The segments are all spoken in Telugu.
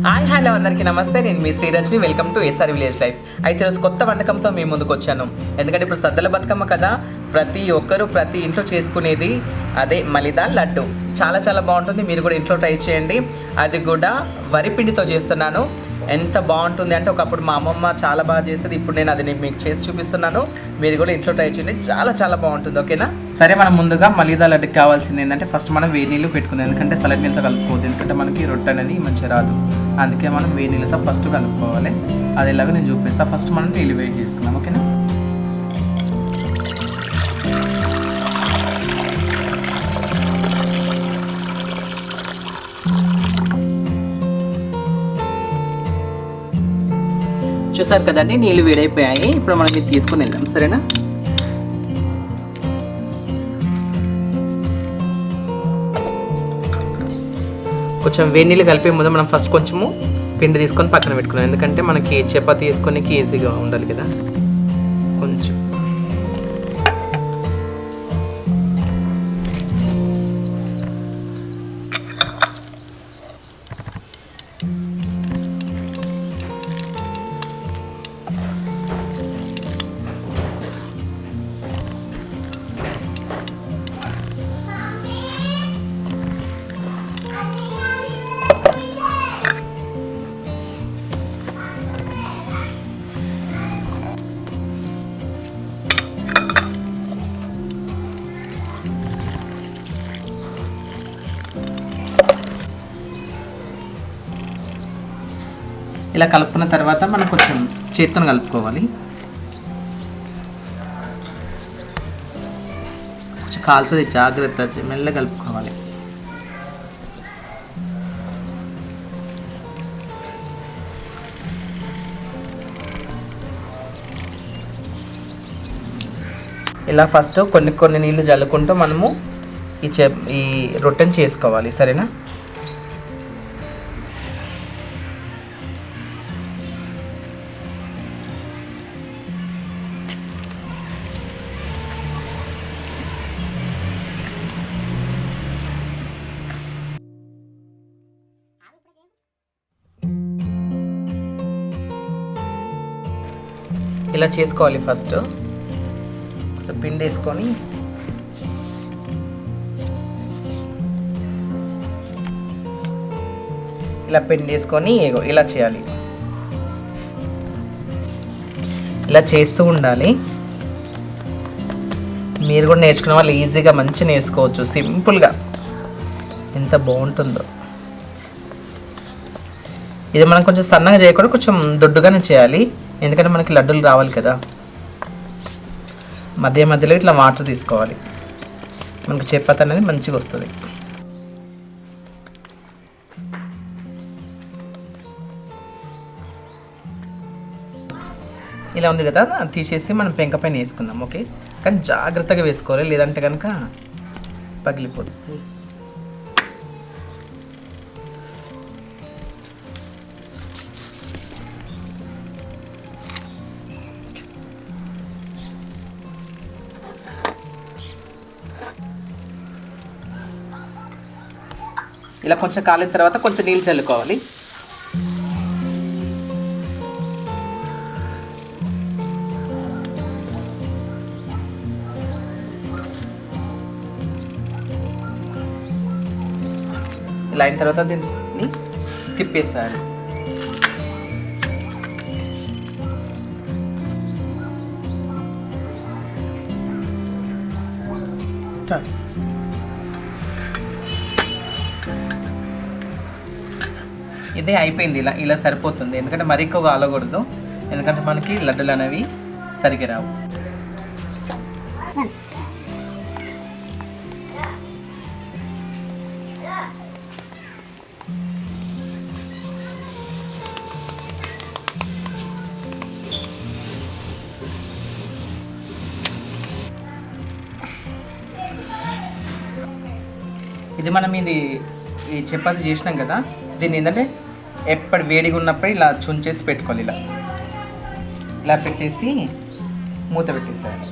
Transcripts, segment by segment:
హాయ్ హలో అందరికీ నమస్తే. నేను మీ Sri Rajani. Welcome to SR village life. అయితే ఈరోజు కొత్త వంటకంతో మీ ముందుకు వచ్చాను. ఎందుకంటే ఇప్పుడు సద్దల బతుకమ్మ కదా, ప్రతి ఒక్కరూ ప్రతి ఇంట్లో చేసుకునేది అదే మలిదా లడ్డు. చాలా చాలా బాగుంటుంది. మీరు కూడా ఇంట్లో ట్రై చేయండి. అది కూడా వరిపిండితో చేస్తున్నాను. ఎంత బాగుంటుంది అంటే, ఒకప్పుడు మా అమ్మమ్మ చాలా బాగా చేసేది. ఇప్పుడు నేను అది మీకు చేసి చూపిస్తున్నాను. మీరు కూడా ఇంట్లో ట్రై చేయండి. చాలా చాలా బాగుంటుంది. ఓకేనా? సరే, మనం ముందుగా మలిదా లడ్డుకి కావాల్సింది ఏంటంటే, ఫస్ట్ మనం వేడి నీళ్ళు పెట్టుకుందాం. ఎందుకంటే సలడ్ నీళ్ళతో కలుపుకోవద్దు, ఎందుకంటే మనకి రొట్టె అనేది మంచిగా రాదు. అందుకే మనం వేడి నీళ్ళతో ఫస్ట్ కలుపుకోవాలి. అది ఎలాగో నేను చూపిస్తాను. ఫస్ట్ మనం నీళ్ళు వేడి చేసుకుందాం. ఓకేనా? చూసారు కదండి, నీళ్ళు వేడైపోయాయి. ఇప్పుడు మనం ఇది తీసుకుని వెళ్దాం. సరేనా? కొంచెం వేడి నీళ్ళు కలిపే ముందు మనం ఫస్ట్ కొంచెము పిండి తీసుకొని పక్కన పెట్టుకున్నాం. ఎందుకంటే మనకి చపాతీ వేసుకోనికి ఈజీగా ఉండాలి కదా. కొంచెం ఇలా కలుపుకున్న తర్వాత మనం కొంచెం చేత్తో కలుపుకోవాలి. కొంచెం కాలుతుంది, జాగ్రత్త, మెల్లగా కలుపుకోవాలి. ఇలా ఫస్ట్ కొన్ని నీళ్ళు జల్లుకుంటూ మనము ఈ రొట్టెని చేసుకోవాలి. సరేనా? ఇలా చేసుకోవాలి. ఫస్ట్ కొంచెం పిండి వేసుకొని ఇలా పిండి వేసుకొని ఇలా చేయాలి. ఇలా చేస్తూ ఉండాలి. మీరు కూడా నేర్చుకునే వాళ్ళు ఈజీగా మంచిగా నేర్చుకోవచ్చు, సింపుల్గా. ఎంత బాగుంటుందో. ఇది మనం కొంచెం సన్నగా చేయకుండా కొంచెం దొడ్డుగానే చేయాలి, ఎందుకంటే మనకి లడ్డూలు రావాలి కదా. మధ్య మధ్యలో ఇట్లా వాటర్ తీసుకోవాలి. మనకు చపాతీ అనేది మంచిగా వస్తుంది. ఇలా ఉంది కదా, తీసేసి మనం పెంక పైన వేసుకుందాం. ఓకే, కానీ జాగ్రత్తగా వేసుకోవాలి, లేదంటే కనుక పగిలిపోతుంది. ఇలా కొంచెం కాలిన తర్వాత కొంచెం నీళ్ళు చల్లుకోవాలి. ఇలా అయిన తర్వాత దీన్ని తిప్పేసాలి. ఇదే అయిపోయింది. ఇలా సరిపోతుంది, ఎందుకంటే మరీ ఎక్కువగా అలకూడదు, ఎందుకంటే మనకి లడ్డూలు అనేవి సరిగ్గా రావు. ఇది మనం ఈ చపాతీ చేసినాం కదా, దీన్ని ఏంటంటే ఎప్పుడు వేడిగా ఉన్నప్పుడు ఇలా చుంచేసి పెట్టుకోవాలి. ఇలా పెట్టేసి మూత పెట్టేసారు.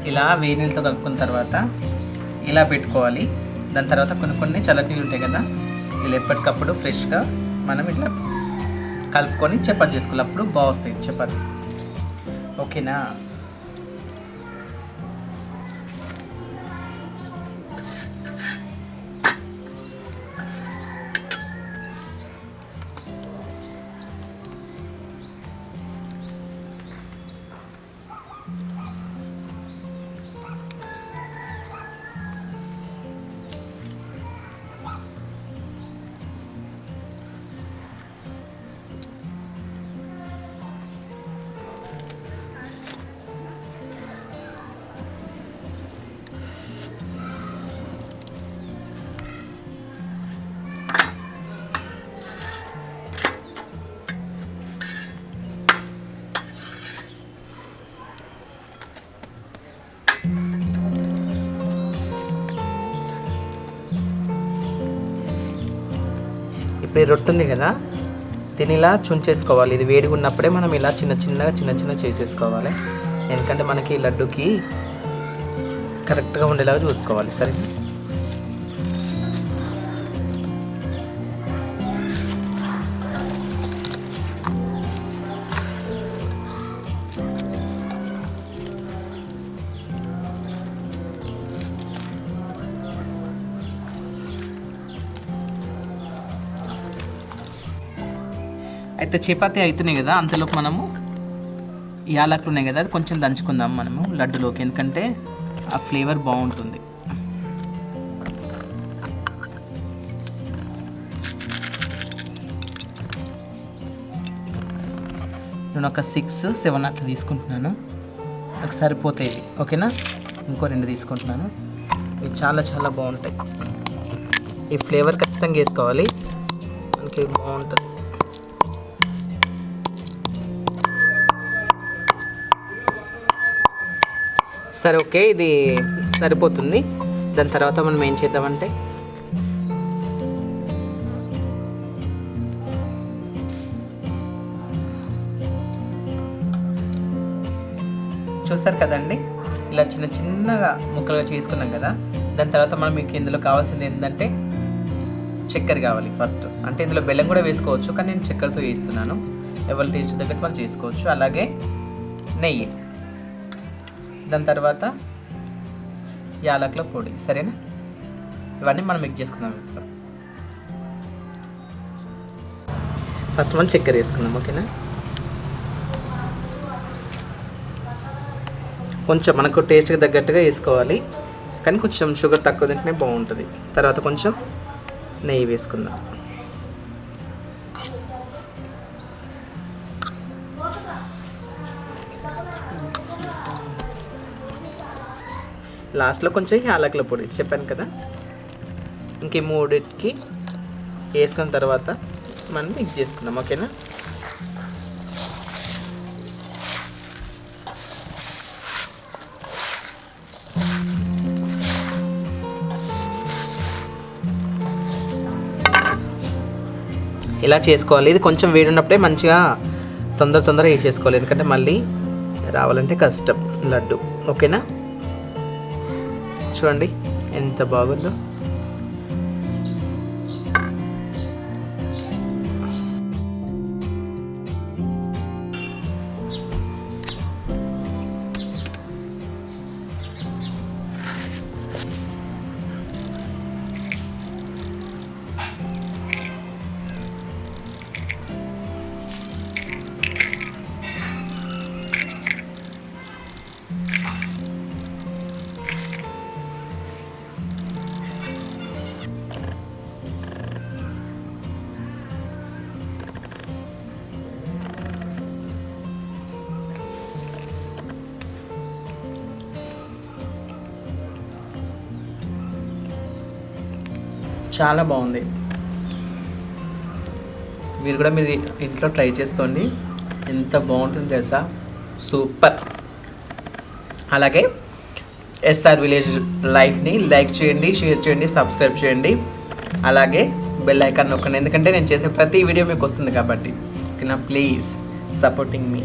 ఇలా వేడి నీళ్ళతో కలుపుకున్న తర్వాత ఇలా పెట్టుకోవాలి. దాని తర్వాత కొన్ని చల్లటి నీళ్ళు ఉంటాయి కదా, ఇలా ఎప్పటికప్పుడు ఫ్రెష్గా మనం ఇట్లా కలుపుకొని చపాతీ చేసుకోవాలి. అప్పుడు బాగుస్తాయి చపాతీ. ఓకేనా? ఇప్పుడు ఈ రొట్టె ఉంది కదా, దీన్ని ఇలా చుంచేసుకోవాలి. ఇది వేడిగా ఉన్నప్పుడే మనం ఇలా చిన్న చేసేసుకోవాలి. ఎందుకంటే మనకి లడ్డుకి కరెక్ట్గా ఉండేలాగా చూసుకోవాలి. సరే, అయితే చపాతీ అవుతున్నాయి కదా, అంతలోపు మనము యాలకులు ఉన్నాయి కదా, అది కొంచెం దంచుకుందాం మనము లడ్డులోకి. ఎందుకంటే ఆ ఫ్లేవర్ బాగుంటుంది. నేను ఒక 6-7 అట్లా తీసుకుంటున్నాను, నాకు సరిపోతాయి. ఓకేనా? ఇంకో 2 తీసుకుంటున్నాను. ఇవి చాలా బాగుంటాయి. ఈ ఫ్లేవర్ ఖచ్చితంగా వేసుకోవాలి, మనకి బాగుంటుంది. సరే, ఓకే, ఇది సరిపోతుంది. దాని తర్వాత మనం ఏం చేద్దామంటే చూసారు కదండి, ఇలా చిన్నగా ముక్కలుగా చేసుకున్నాం కదా. దాని తర్వాత మనం మీకు ఇందులో కావాల్సింది ఏంటంటే చక్కెర కావాలి ఫస్ట్. అంటే ఇందులో బెల్లం కూడా వేసుకోవచ్చు, కానీ నేను చక్కెరతో వేస్తున్నాను. ఎవరి టేస్ట్ తగ్గట్టు వాళ్ళు చేసుకోవచ్చు. అలాగే నెయ్యి, దాని తర్వాత యాలకుల పొడి. సరేనా? ఇవన్నీ మనం మిక్స్ చేసుకుందాం. ఇప్పుడు ఫస్ట్ మనం చక్కెర వేసుకుందాం. ఓకేనా? కొంచెం మనకు టేస్ట్కి తగ్గట్టుగా వేసుకోవాలి, కానీ కొంచెం షుగర్ తక్కువ తింటేనే బాగుంటుంది. తర్వాత కొంచెం నెయ్యి వేసుకుందాం. లాస్ట్లో కొంచెం యాలకుల పొడి చెప్పాను కదా. ఇంక 3కి వేసుకున్న తర్వాత మనం మిక్స్ చేసుకుందాం. ఓకేనా? ఇలా చేసుకోవాలి. ఇది కొంచెం వేడి ఉన్నప్పుడే మంచిగా తొందరగా వేసేసుకోవాలి, ఎందుకంటే మళ్ళీ రావాలంటే కష్టం లడ్డు. ఓకేనా? చూడండి ఎంత బాగుందో. చాలా బాగుంది. మీరు కూడా మీరు ఇంట్లో ట్రై చేసుకోండి, ఎంత బాగుంటుంది తెలుసా, సూపర్. అలాగే ఎస్ఆర్ విలేజ్ లైఫ్ని లైక్ చేయండి, షేర్ చేయండి, సబ్స్క్రైబ్ చేయండి. అలాగే బెల్ ఐకాన్ నొక్కండి, ఎందుకంటే నేను చేసే ప్రతి వీడియో మీకు వస్తుంది కాబట్టి. ఓకేనా? Please supporting me.